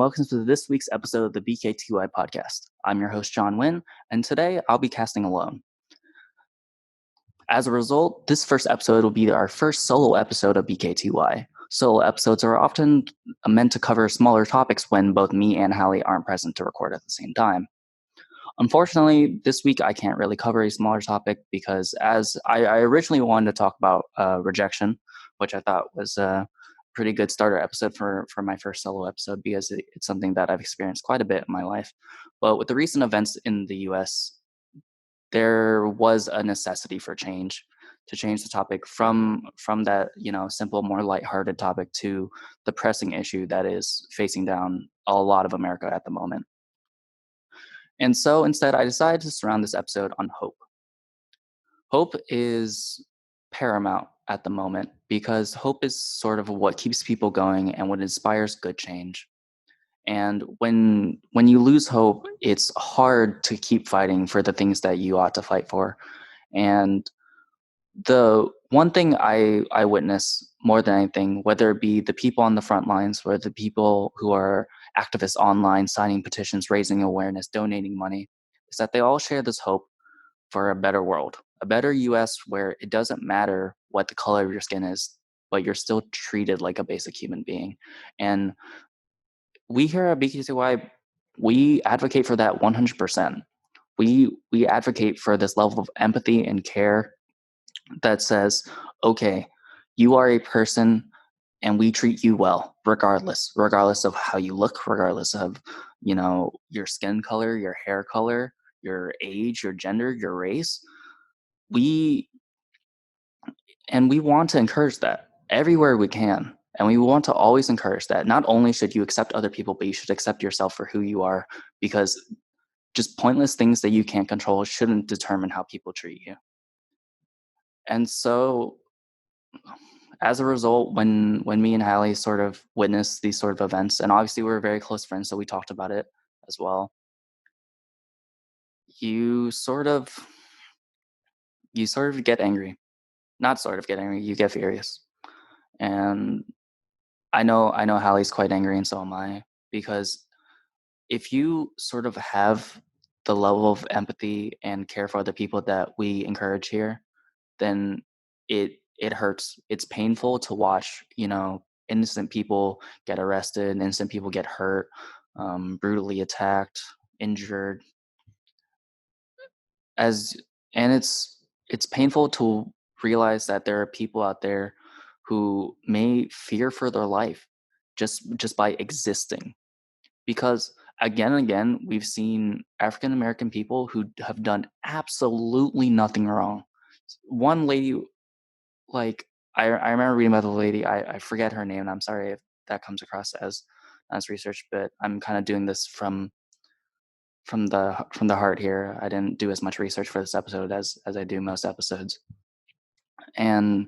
welcome to this week's episode of the BKTY podcast. I'm your host, John Wynn, and today I'll be casting alone. As a result, this first episode will be our first solo episode of BKTY. Solo episodes are often meant to cover smaller topics when both me and Hallie aren't present to record at the same time. Unfortunately, this week I can't really cover a smaller topic because as I originally wanted to talk about rejection, which I thought was a pretty good starter episode for my first solo episode because it's something that I've experienced quite a bit in my life. But with the recent events in the US, there was a necessity for change to change the topic from that, simple, more lighthearted topic to the pressing issue that is facing down a lot of America at the moment. And so instead, I decided to surround this episode on hope. Hope is paramount at the moment because hope is sort of what keeps people going and what inspires good change. And when you lose hope, it's hard to keep fighting for the things that you ought to fight for. And the one thing I witness more than anything, whether it be the people on the front lines, whether the people who are activists online, signing petitions, raising awareness, donating money, is that they all share this hope for a better world, a better US where it doesn't matter what the color of your skin is, but you're still treated like a basic human being. And we here at BKTY, we advocate for that 100%. We advocate for this level of empathy and care that says, okay, you are a person and we treat you well, regardless of how you look, regardless of, your skin color, your hair color, your age, your gender, your race. We want to encourage that everywhere we can. And we want to always encourage that. Not only should you accept other people, but you should accept yourself for who you are, because just pointless things that you can't control shouldn't determine how people treat you. And so as a result, when me and Hallie sort of witnessed these sort of events, and obviously we were very close friends, so we talked about it as well, you sort of get angry. Not sort of get angry, you get furious. And I know Hallie's quite angry, and so am I, because if you sort of have the level of empathy and care for other people that we encourage here, then it hurts. It's painful to watch, innocent people get arrested, innocent people get hurt, brutally attacked, injured. And it's painful to realize that there are people out there who may fear for their life just by existing, because again and again we've seen African American people who have done absolutely nothing wrong. One lady, like, I remember reading about the lady, I forget her name, and I'm sorry if that comes across as research, but I'm kind of doing this from the heart here. I didn't do as much research for this episode as I do most episodes. And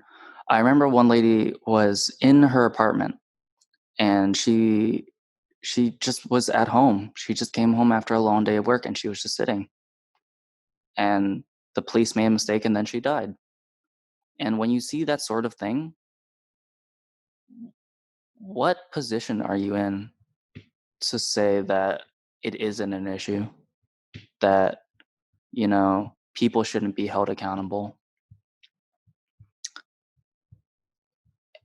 I remember one lady was in her apartment, and she just was at home. She just came home after a long day of work, and she was just sitting. And the police made a mistake, and then she died. And when you see that sort of thing, what position are you in to say that it isn't an issue, that, people shouldn't be held accountable?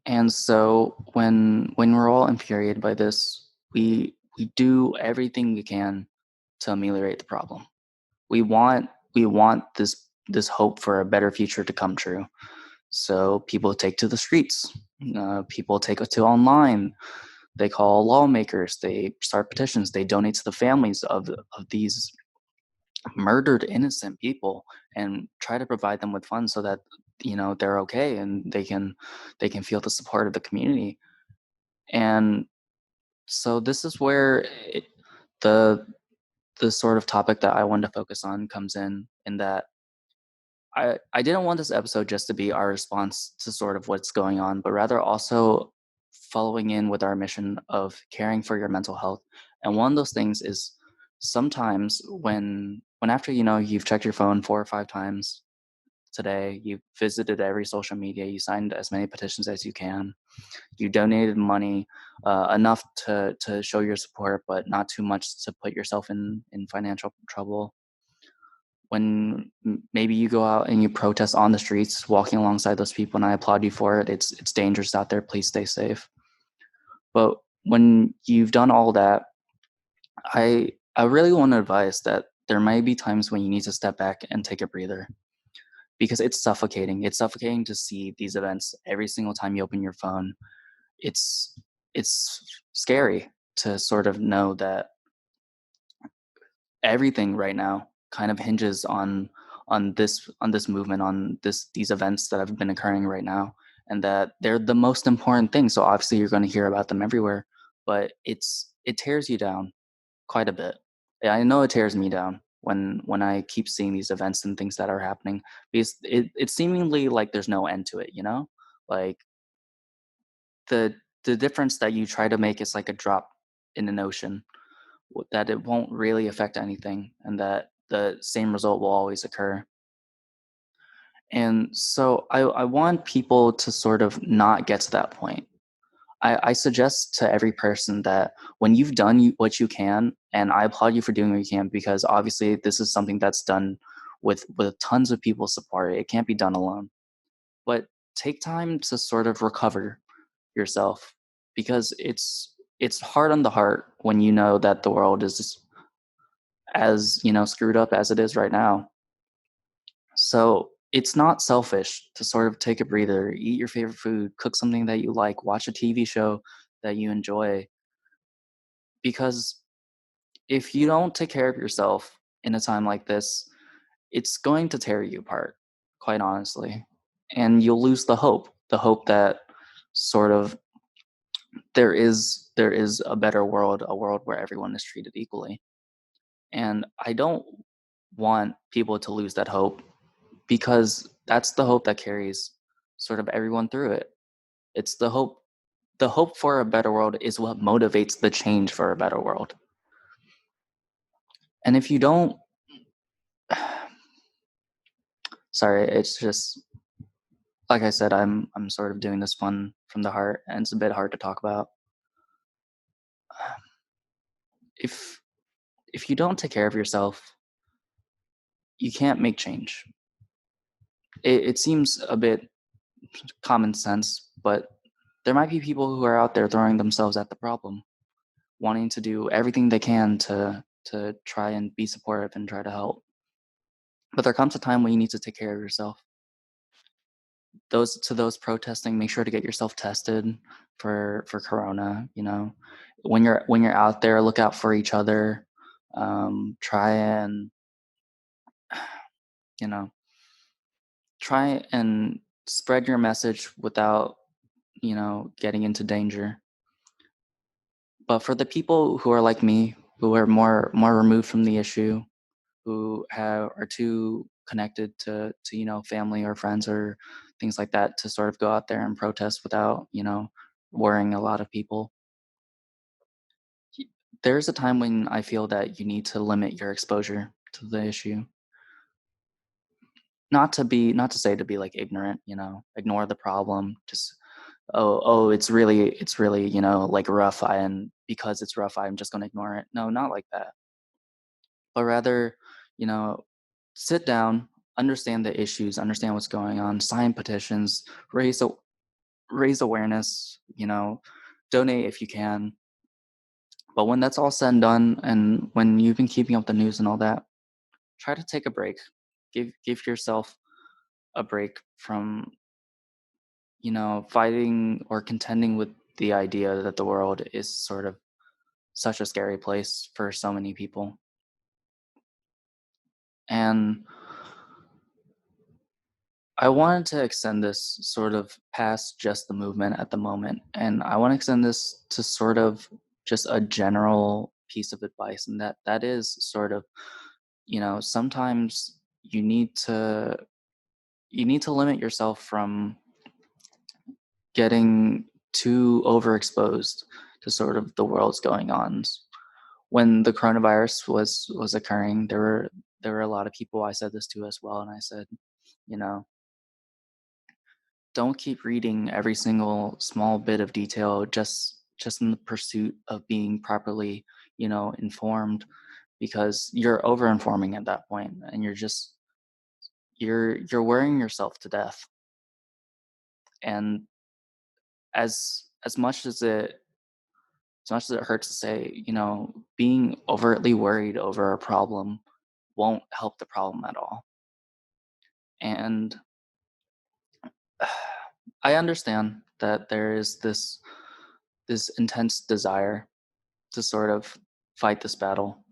And so when we're all infuriated by this, we do everything we can to ameliorate the problem. We want this hope for a better future to come true. So people take to the streets. People take it to online. They call lawmakers. They start petitions. They donate to the families of these murdered innocent people and try to provide them with funds so that they're okay and they can feel the support of the community. And so this is where the sort of topic that I wanted to focus on comes in that I didn't want this episode just to be our response to sort of what's going on, but rather also following in with our mission of caring for your mental health. And one of those things is sometimes when after you've checked your phone 4 or 5 times, today. You visited every social media. You signed as many petitions as you can. You donated money enough to show your support, but not too much to put yourself in financial trouble. When maybe you go out and you protest on the streets, walking alongside those people, and I applaud you for it. It's dangerous out there. Please stay safe. But when you've done all that, I really want to advise that there may be times when you need to step back and take a breather because it's suffocating. It's suffocating to see these events every single time you open your phone. It's it's scary to sort of know that everything right now kind of hinges on this movement, on these events that have been occurring right now, and that they're the most important thing. So obviously you're going to hear about them everywhere, but it tears you down quite a bit. Yeah, I know it tears me down when I keep seeing these events and things that are happening because it's seemingly like there's no end to it, you know? Like the the difference that you try to make is like a drop in an ocean, that it won't really affect anything and that the same result will always occur. And so I want people to sort of not get to that point. I suggest to every person that when you've done what you can, and I applaud you for doing what you can because obviously this is something that's done with tons of people's support. It can't be done alone. But take time to sort of recover yourself because it's hard on the heart when you know that the world is as screwed up as it is right now. So it's not selfish to sort of take a breather, eat your favorite food, cook something that you like, watch a TV show that you enjoy. Because if you don't take care of yourself in a time like this, it's going to tear you apart, quite honestly. And you'll lose the hope that sort of there is a better world, a world where everyone is treated equally. And I don't want people to lose that hope because that's the hope that carries sort of everyone through it. It's the hope for a better world is what motivates the change for a better world. And if you don't sorry, it's just like I said, I'm sort of doing this one from the heart and it's a bit hard to talk about. If if you don't take care of yourself, you can't make change. It seems a bit common sense, but there might be people who are out there throwing themselves at the problem, wanting to do everything they can to try and be supportive and try to help. But there comes a time when you need to take care of yourself. Those protesting, make sure to get yourself tested for corona, when you're out there, look out for each other. Try and you know try and spread your message without getting into danger. But for the people who are like me, who are more removed from the issue, who are too connected to family or friends or things like that to sort of go out there and protest without worrying a lot of people. y- there's a time when I feel that you need to limit your exposure to the issue. Not to say to be like ignorant, ignore the problem. Just it's really like rough, and because it's rough I'm just going to ignore it. No, not like that, but rather, you know, sit down, understand the issues, understand what's going on, sign petitions, raise awareness, donate if you can. But when that's all said and done, and when you've been keeping up the news and all that, try to take a break. Give yourself a break from fighting or contending with the idea that the world is sort of such a scary place for so many people. And I wanted to extend this sort of past just the movement at the moment. And I want to extend this to sort of just a general piece of advice. And that is sort of, sometimes you need to limit yourself from getting too overexposed to sort of the world's going ons. When the coronavirus was occurring, there were a lot of people I said this to as well, and I said, You know, don't keep reading every single small bit of detail just in the pursuit of being properly, informed, because you're over informing at that point, and you're worrying yourself to death. And as much as it hurts to say, being overtly worried over a problem won't help the problem at all. And I understand that there is this intense desire to sort of fight this battle,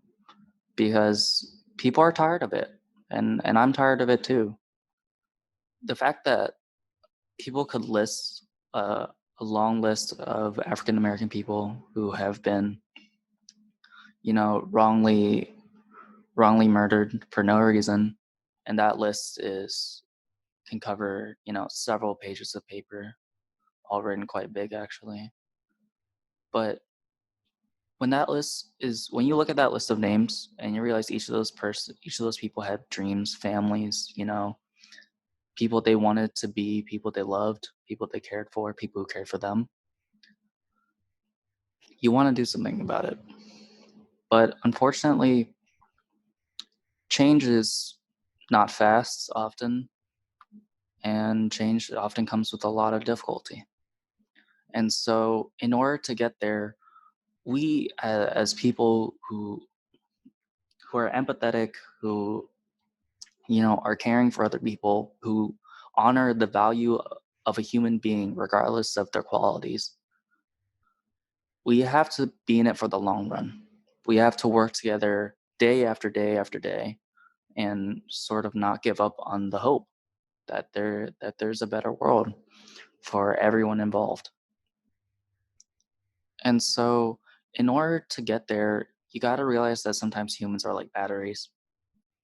because people are tired of it, and I'm tired of it too. The fact that people could list a long list of African American people who have been, wrongly murdered for no reason, and that list is can cover, several pages of paper, all written quite big actually. But when you look at that list of names and you realize each of those people had dreams, families, people they wanted to be, people they loved, people they cared for, people who cared for them, you want to do something about it. But unfortunately, change is not fast often, and change often comes with a lot of difficulty. And so, in order to get there, we as people who are empathetic, who are caring for other people, who honor the value of a human being regardless of their qualities, we have to be in it for the long run. We have to work together day after day after day, and sort of not give up on the hope that there's a better world for everyone involved. And so, in order to get there, you got to realize that sometimes humans are like batteries.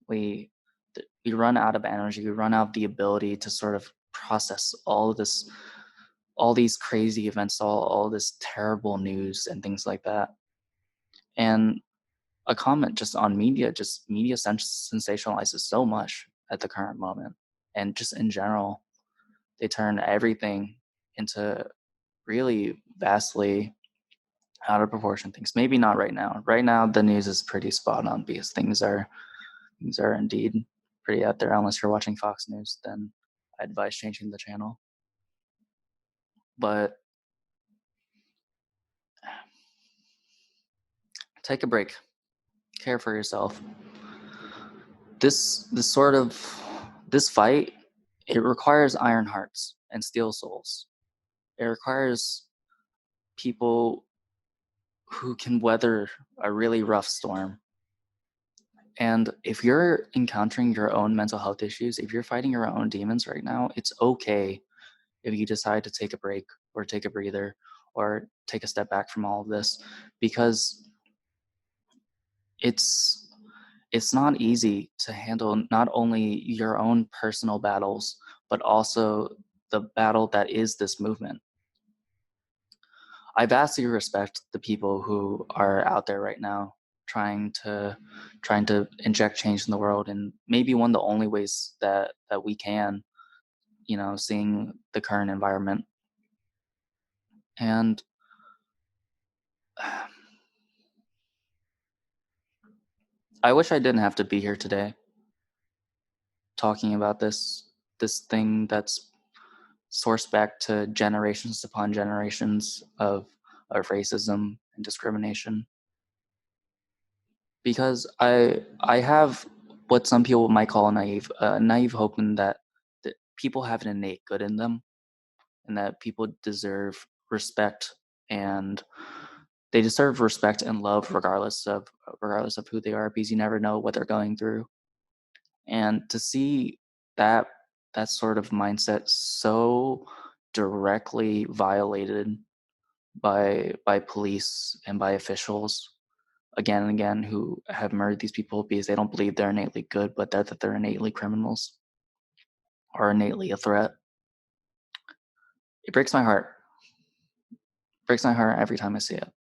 We we run out of energy. We run out of the ability to sort of process all these crazy events, all this terrible news and things like that. And a comment just on media, just media sensationalizes so much at the current moment, and just in general, they turn everything into really vastly out of proportion things. Maybe not right now. Right now, the news is pretty spot on, because things are indeed pretty out there. Unless you're watching Fox News, then I advise changing the channel. But take a break. Care for yourself. This fight, it requires iron hearts and steel souls. It requires people who can weather a really rough storm. And if you're encountering your own mental health issues, if you're fighting your own demons right now, it's okay if you decide to take a break, or take a breather, or take a step back from all of this, because it's it's not easy to handle not only your own personal battles, but also the battle that is this movement. I vastly respect the people who are out there right now trying to inject change in the world, and maybe one of the only ways that we can, seeing the current environment. And I wish I didn't have to be here today talking about this thing that's sourced back to generations upon generations of racism and discrimination. Because I have what some people might call naive hope in that people have an innate good in them, and that people deserve respect, and they deserve respect and love regardless of who they are, because you never know what they're going through. And to see that that sort of mindset so directly violated by police and by officials again and again, who have murdered these people because they don't believe they're innately good, but that they're innately criminals or innately a threat. It breaks my heart. It breaks my heart every time I see it.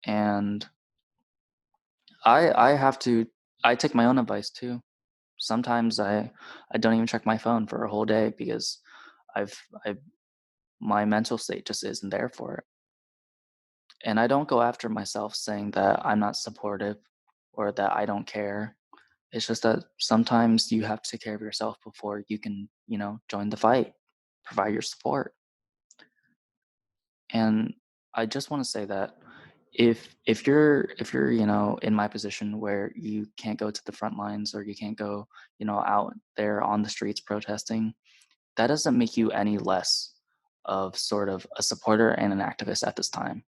And I take my own advice too. Sometimes I don't even check my phone for a whole day because I've I my mental state just isn't there for it. And I don't go after myself saying that I'm not supportive or that I don't care. It's just that sometimes you have to take care of yourself before you can, join the fight, provide your support. And I just want to say that if you're in my position where you can't go to the front lines or you can't go out there on the streets protesting, that doesn't make you any less of sort of a supporter and an activist at this time,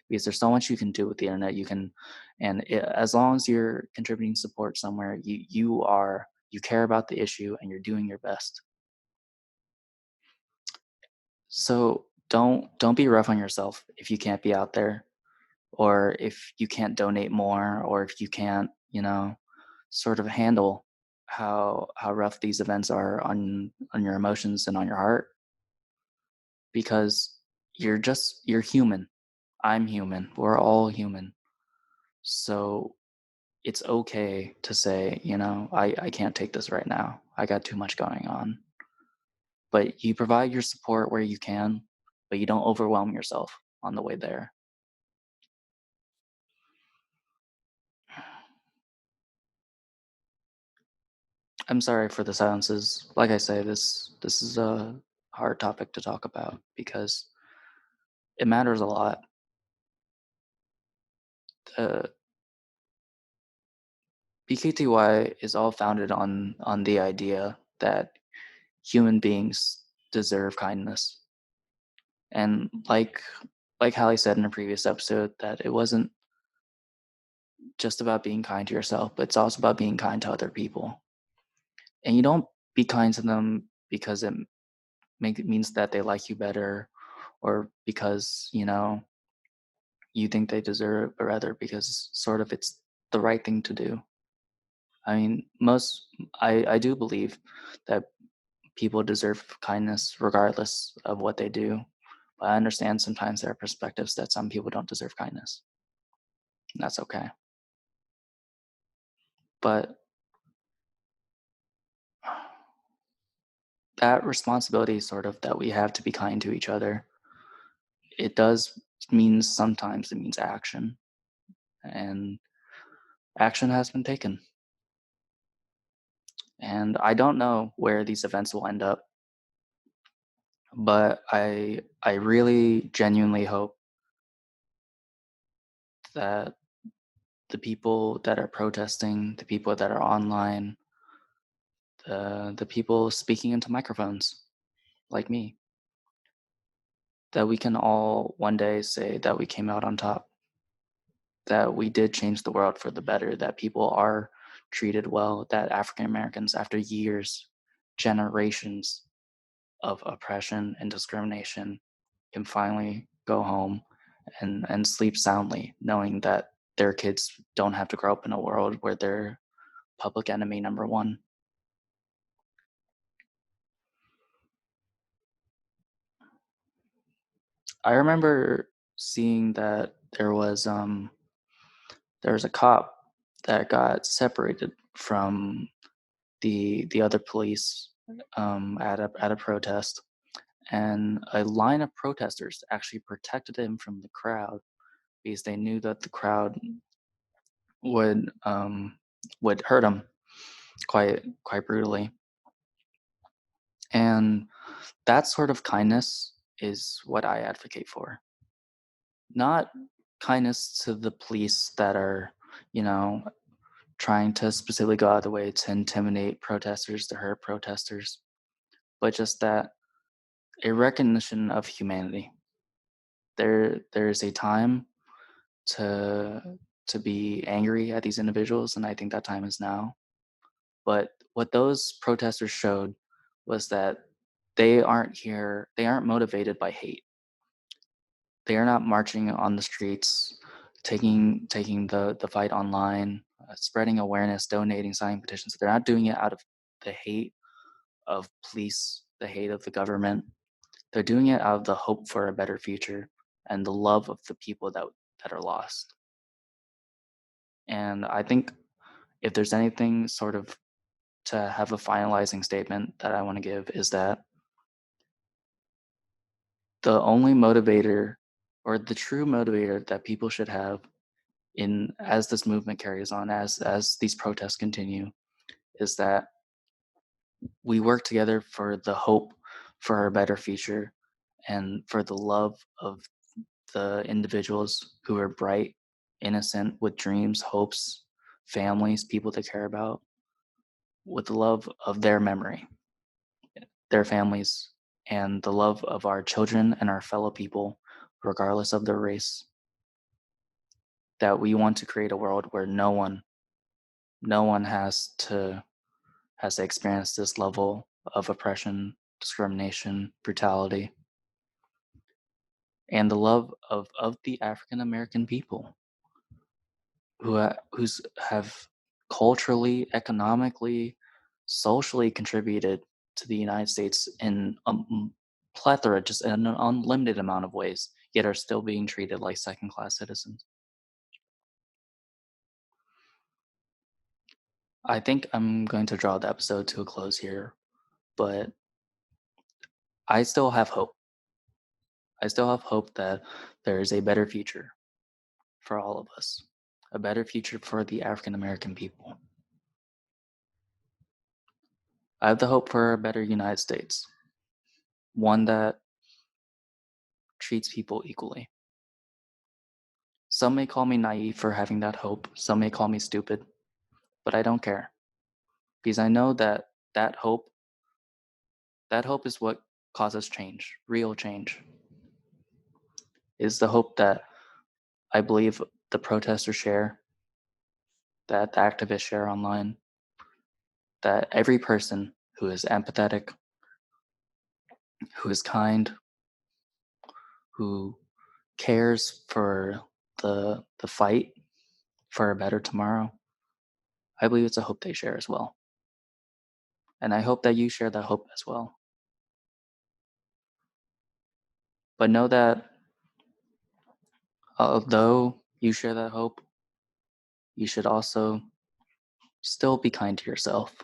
because there's so much you can do with the internet. You can, and as long as you're contributing support somewhere, you care about the issue and you're doing your best. So don't be rough on yourself if you can't be out there, or if you can't donate more, or if you can't, sort of handle how rough these events are on your emotions and on your heart, because you're human. I'm human. We're all human. So it's okay to say, I can't take this right now. I got too much going on. But you provide your support where you can, but you don't overwhelm yourself on the way there. I'm sorry for the silences. Like I say, this is a hard topic to talk about because it matters a lot. Uh, BKTY is all founded on the idea that human beings deserve kindness. And like Hallie said in a previous episode, that it wasn't just about being kind to yourself, but it's also about being kind to other people. And you don't be kind to them because it means that they like you better, or because, you think they deserve it, but rather because sort of it's the right thing to do. I mean, I do believe that people deserve kindness regardless of what they do. But I understand sometimes there are perspectives that some people don't deserve kindness. And that's okay. But that responsibility sort of that we have to be kind to each other, it does means sometimes it means action. And action has been taken. And I don't know where these events will end up, but I really genuinely hope that the people that are protesting, the people that are online, the people speaking into microphones like me, that we can all one day say that we came out on top, that we did change the world for the better, that people are treated well, that African Americans, after years, generations of oppression and discrimination, can finally go home and sleep soundly, knowing that their kids don't have to grow up in a world where they're public enemy number one. I remember seeing that there was a cop that got separated from the other police at a protest, and a line of protesters actually protected him from the crowd because they knew that the crowd would would hurt him quite brutally. And that sort of kindness is what I advocate for. Not kindness to the police that are, you know, trying to specifically go out of the way to intimidate protesters, to hurt protesters, but just that a recognition of humanity. There's a time to be angry at these individuals, and I think that time is now. But what those protesters showed was that they aren't motivated by hate. They are not marching on the streets, taking the fight online, spreading awareness, donating, signing petitions. They're not doing it out of the hate of police, the hate of the government. They're doing it out of the hope for a better future and the love of the people that are lost. And I think if there's anything sort of to have a finalizing statement that I want to give is that the only motivator or the true motivator that people should have in as this movement carries on, as these protests continue, is that we work together for the hope for a better future and for the love of the individuals who are bright, innocent, with dreams, hopes, families, people to care about, with the love of their memory, their families, and the love of our children and our fellow people, regardless of their race. That we want to create a world where no one has to experience this level of oppression, discrimination, brutality, and the love of the African American people who's have culturally, economically, socially contributed to the United States in a plethora, just in an unlimited amount of ways, yet are still being treated like second-class citizens. I think I'm going to draw the episode to a close here, but I still have hope. I still have hope that there is a better future for all of us, a better future for the African American people. I have the hope for a better United States, one that treats people equally. Some may call me naive for having that hope, some may call me stupid, but I don't care because I know that that hope, that hope is what causes change, real change. Is the hope that I believe the protesters share, that the activists share online, that every person who is empathetic, who is kind, who cares for the fight for a better tomorrow, I believe it's a hope they share as well. And I hope that you share that hope as well. But know that although you share that hope, you should also still be kind to yourself.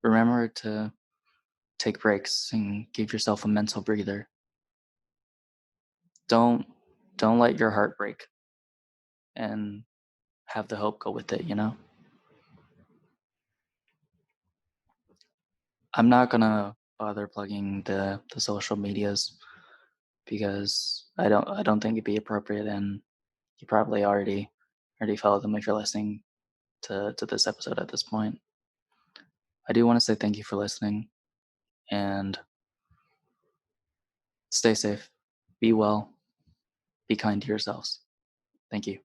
Remember to take breaks and give yourself a mental breather. Don't don't let your heart break and have the hope go with it, you know? I'm not gonna bother plugging the social medias because I don't think it'd be appropriate, and you probably already follow them if you're listening to this episode at this point. I do want to say thank you for listening and stay safe, be well, be kind to yourselves. Thank you.